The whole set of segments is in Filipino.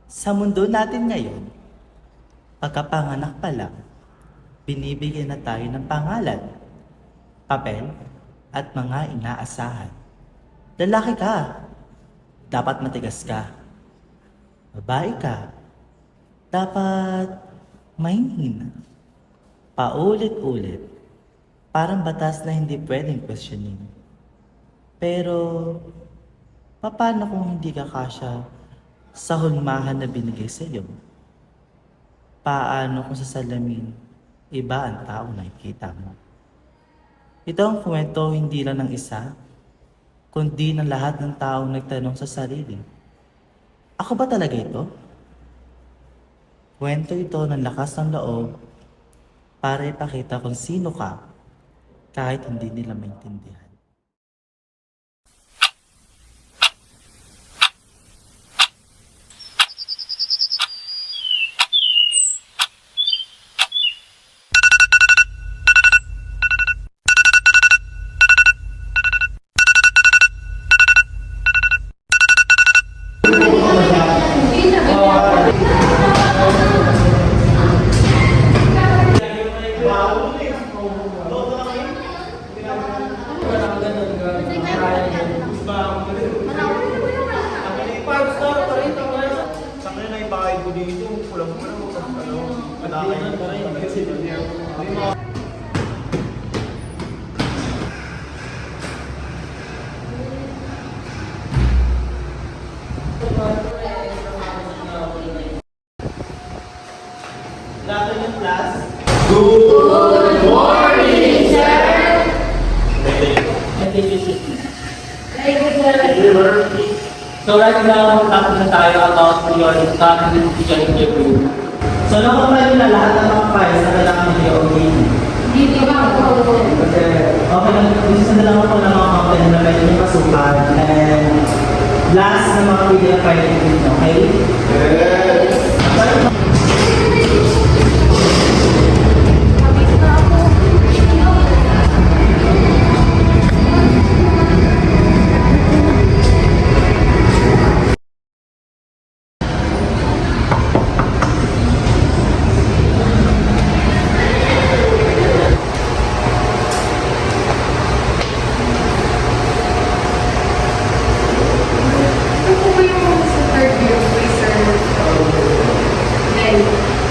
Sa mundo natin ngayon, pagkapanganak pa lang, binibigyan na tayo ng pangalan, papel, at mga inaasahan. Lalaki ka, dapat matigas ka. Babae ka, dapat mahina. Paulit-ulit, parang batas na hindi pwedeng questionin. Pero, paano kung hindi ka kasya sa hulmahan na binigay sa iyo? Paano kung sa salamin, iba ang tao na nakikita mo? Ito ang kwento hindi lang ng isa, kundi ng lahat ng taong nagtanong sa sarili. Ako ba talaga ito? Kwento ito ng lakas ng loob para ipakita kung sino ka kahit hindi nila maintindihan. Good morning, sir! So right now, tapos na tayo about your starting teacher interview. So nakapay na lahat ng mga files na kailangan nyo i-obtain. Hindi ba ako? Okay lang, gusto na lang ako ng mga content na pwede nyo pasukan. And last na mga PDF file nyo, okay?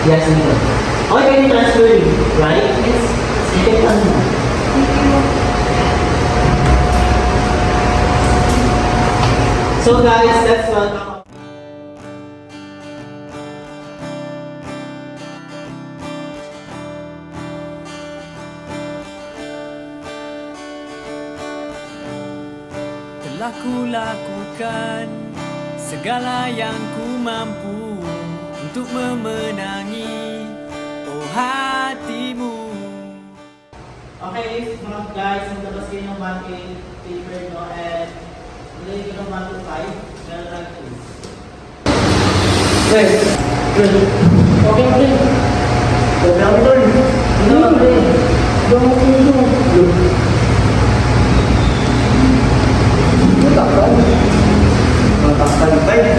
Yes, ma'am. Okay, can you transfer it, right? Yes. Sige, ano? So guys, let's welcome. Laku-lakukan segala yang ku mampu untuk memenangi hatimu. Okay, mga guys, magtabas kayo ng 1K paper, no? And ilagay ko ng 1 to 5. Meron lang please. Guys, okay, okay. Down turn. Down turn. Down turn. Takpan. Takpan tayo.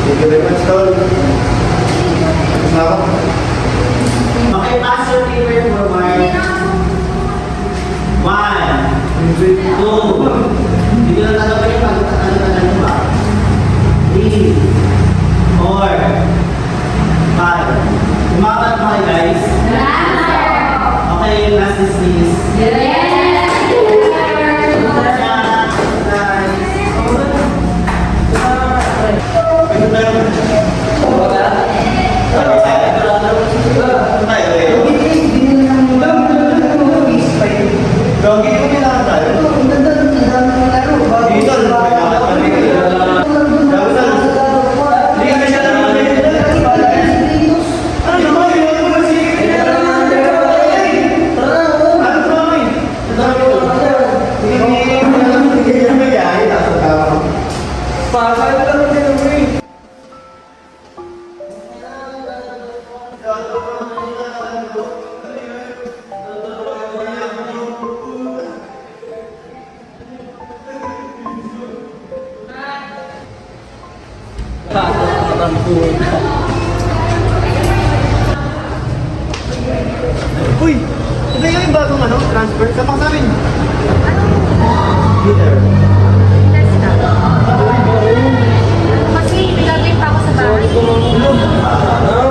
Thank you very much, Tol. Okay, pass your paper forward. 1, 2, hindi ko na tatapin yung pagkakalitan nyo ba? 3, 4, 5. Umapat mo kayo, guys. Okay, last is please. Parang puta. Uy! Ito yung bagong transfer. Sa pa sa amin. Peter. Kasi may gagawin pa ako sa bahay.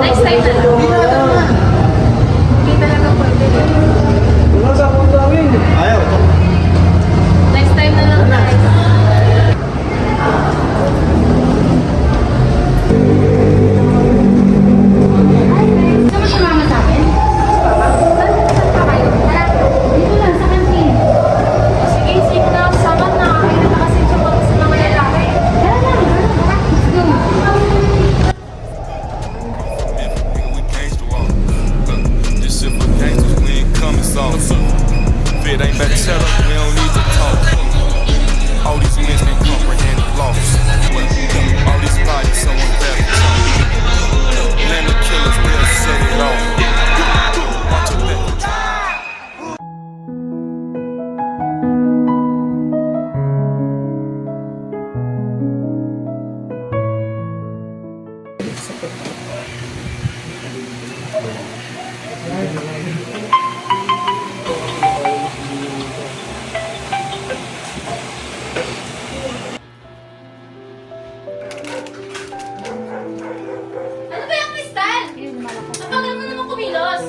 Next time na lang. Hindi talaga pwede. Wala sa akong gawin. Ayaw. Next time na lang guys. Saan sumama sa akin? Saan pa kayo? Dito lang, sa kantin. Sige, sige na. Sama na. Kaya na kasi support sa mga lalaki. Tara na. Let's go. Nigga, we gangsta walk. This shit for gangsters, we ain't coming soft. If it ain't better shut up, we don't need to talk. All these men can comprehend the loss. All these bodies, someone better talk. Let the killers, they'll set it off. Watch your back. Ano ba yung kristal? Ang bagal mo naman kumilos.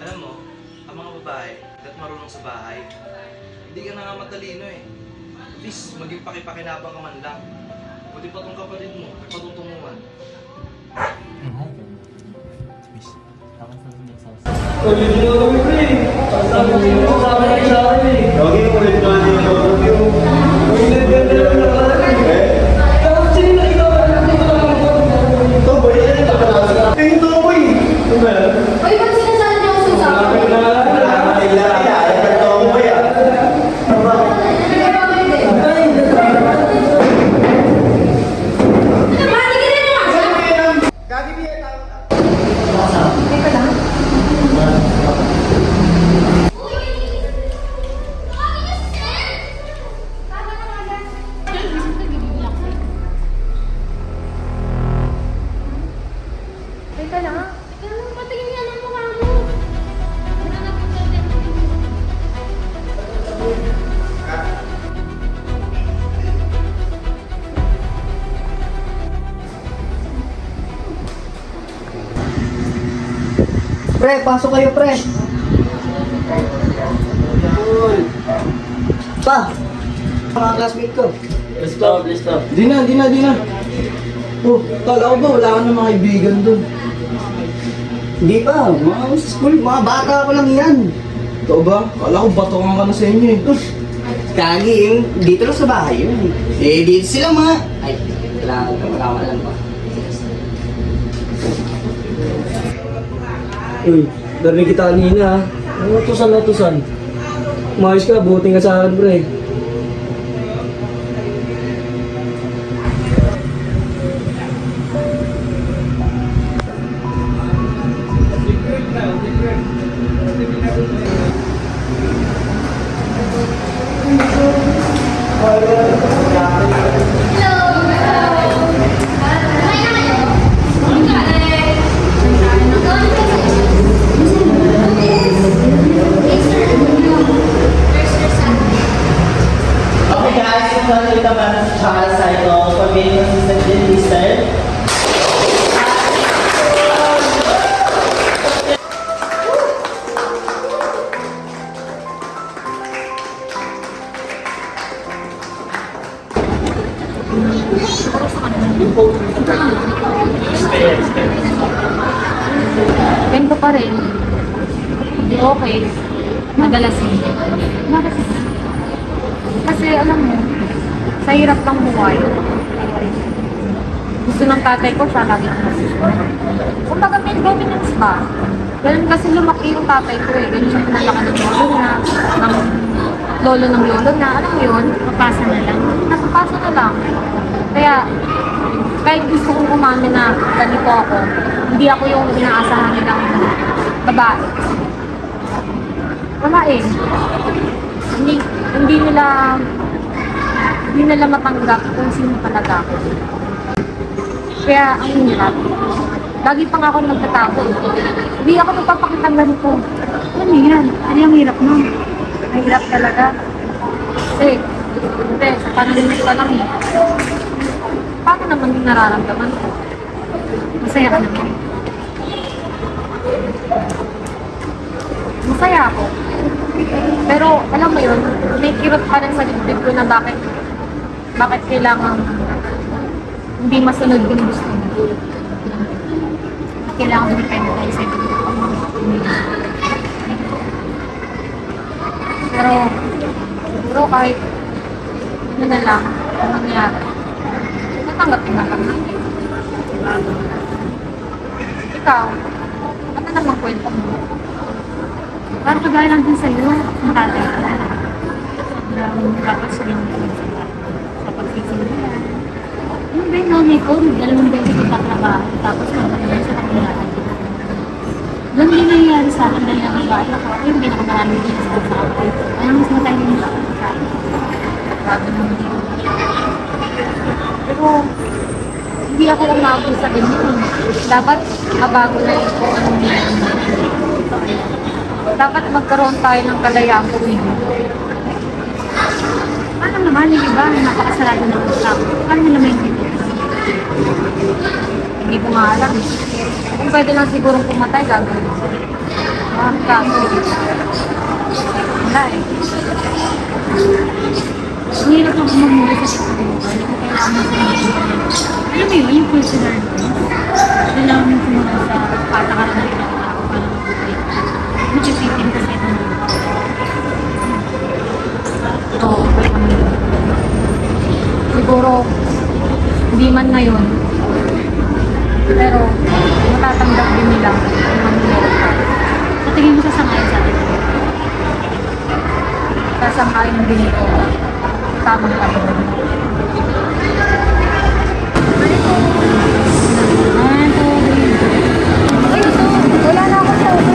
Alam mo, ang mga babae, hanggat marunong sa bahay, hindi ka na nga matalino eh. At least, maging pakipakinabang ka man lang. Buti pa tong kapatid mo, may patutunguhan. Lagi mo ulit na din ako. Ito, boy. Ito, boy. Ito ba? Uy, ba't sinasabi niyo ako sa usapan? Teka lang. Teka lang, patingin nga ng mukha mo. Nananapin ka din. Pre, pasok kayo, pre. Pa, mga classmate ko. Let's go. Di na. Oh, kala ko ba wala ka ng mga kaibigan dun? Hindi pa, mga sa school, mga bata ko lang yan. Ito ba? Kala ko batongan ka na sa inyo eh. Kagi, yung dito lang sa bahay yun. Eh, dito sila mga... Ay, wala lang pa. Uy, narinig kita kanina ha. Ano utusan? Umayos ka, buting ka sa akin, pre. Okay guys, welcome to the Charles Cycle for being consistent listener. Ganito pa rin. Hindi okay. Madalas hindi. Bakit? Kasi alam mo, sa hirap lang buhay. Gusto ng tatay ko siya lagi ko nasusunod. Kung baga may dominance ba? Ganun kasi lumaki yung tatay ko eh. Ganun siya pinalaki ng mga niya. lolo ng lolo na, alam mo yun, Papasa na lang. napapasa na lang. Kaya, kahit gusto kong umamin na ganito ako, hindi ako yung inaasahan nilang babae. Wala eh. Hindi nila matanggap kung sino talaga ako. Kaya, ang hirap. Lagi pa nga ako nagtatakot. Hindi ako nagpapakitang ganito. Ano yan? Ano yung hirap mo? Mahirap talaga. Kasi, sa panalinig pa lang eh. Paano naman yung nararamdaman ko? Masaya ka naman. Masaya ako. Pero, alam mo yun, may kirot pa rin sa dibdib ko na bakit kailangan hindi masunod yung gusto mo. Kailangan depende tayo sa ibang. Pero, siguro kahit ano na lang, ang nangyari, natanggap ko na lang. Ikaw, ano naman kwento mo? Parang kagaya lang din sa'yo, matatay ka na. Tapos rin sa pagsisimula. Yung ba yung nanay ko, dalawang beses ko tatrabaho, tapos magkakaroon sa kanila. Doon din nangyayari sa akin dahil nababae ako. Ako yung pinakamaraming din sa akin. Kaya mas matay din sa akin. Grabe naman yun. Pero, hindi ako umabot sa ganyan. Dapat mabago na yung kung anong meron. Dapat magkaroon tayo ng kalayaan pumili. Paano naman yung iba, napakasarado ng tao. Paano naman yung iba? Hindi ko nga alam. Kung pwede lang sigurong pumatay, gagawin ko. Kaso, wala eh. Ang hirap na kumamuli sa sitwasyon. Hindi ko kailangan sa mga. Alam mo yun, yung personal ko. Kailangan mo sumunod sa patakaran na rin ako para mabuti. Nagsisitin kasi ito. Oo, siguro, hindi man ngayon, pero matatanggap din nila kung ano meron tayo. Sa tingin mo sasangayon sa atin. Sasangkain din ito, tamang kami. Wala na akong COVID.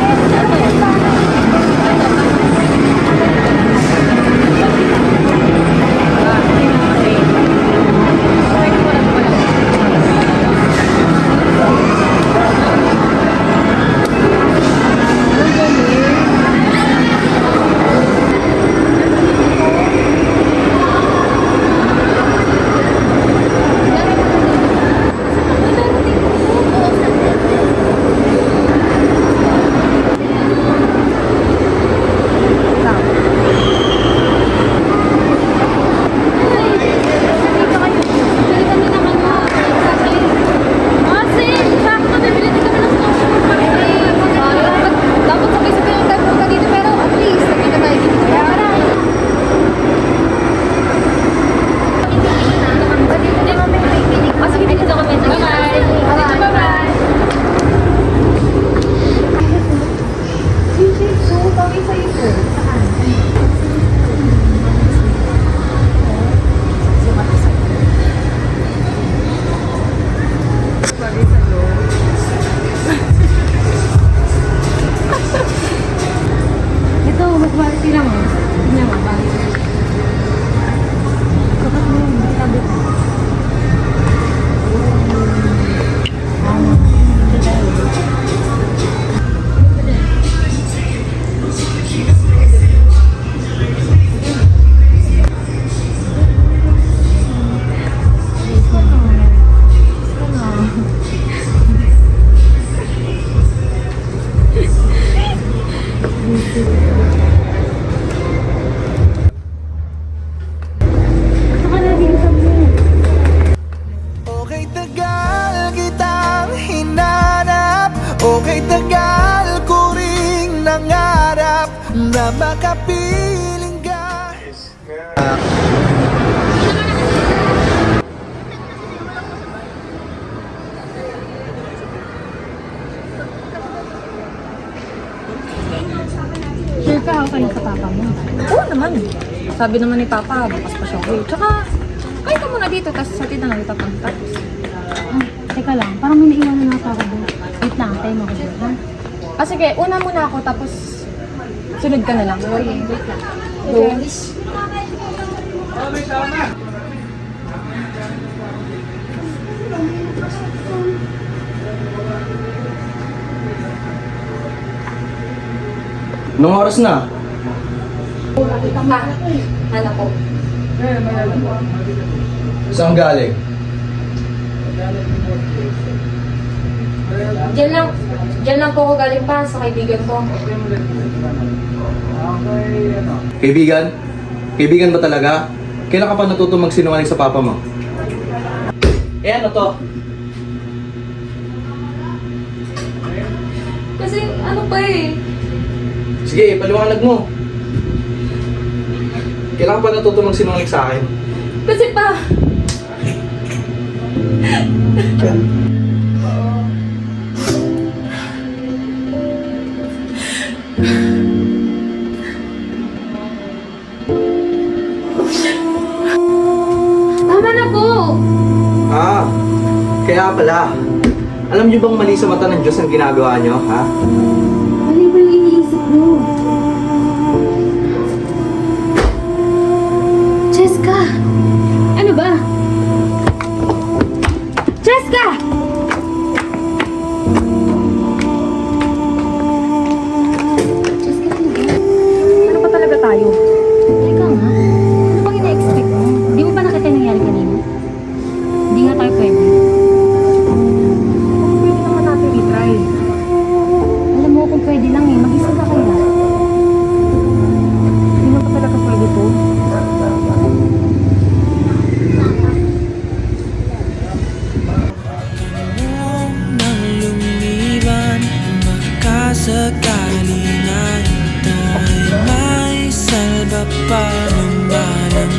Okay, tagal ko ring nangarap na makapiling ka. Sure Nagkahawak kayo sa papa mo. Oo naman. Sabi naman ni Papa, bukas pa siya uwi. Tsaka, kayo ka muna dito, tapos sa tita na kita pagkatapos. Teka lang, parang may naiwanan na ako doon. Wait lang, tayo mo ako doon, ha? Sige, una muna ako, tapos sunod ka na lang. Okay, wait lang. Go. Nung oras na? Anak ko. Saan galing? Diyan lang po ako galing pa sa kaibigan ko. Kaibigan? Kaibigan ba talaga? Kailan ka pa natuto magsinungaling sa papa mo? Ano to? Kasi ano pa eh. Sige, paliwanag mo. Kailan ka pa natuto magsinungaling sa akin? Kasi pa, tama na po. Kaya pala. Alam niyo bang mali sa mata ng Diyos ang ginagawa niyo, ha? Mali ba yung iniisip mo? Cheska! Ano ba? Cheska! Cheska, ano ba? Ano pa talaga tayo? Teka nga. Ano bang ina-expect mo? Di mo ba nakita yung nangyari kanina? Hindi nga tayo pwede. Pwede naman natin i-try. Alam mo kung pwede lang eh. Mag-isa ka kaya. Hindi mo pa talaga pwede po. Nang lumiban, makasakali na ito'y may salba pa ng balang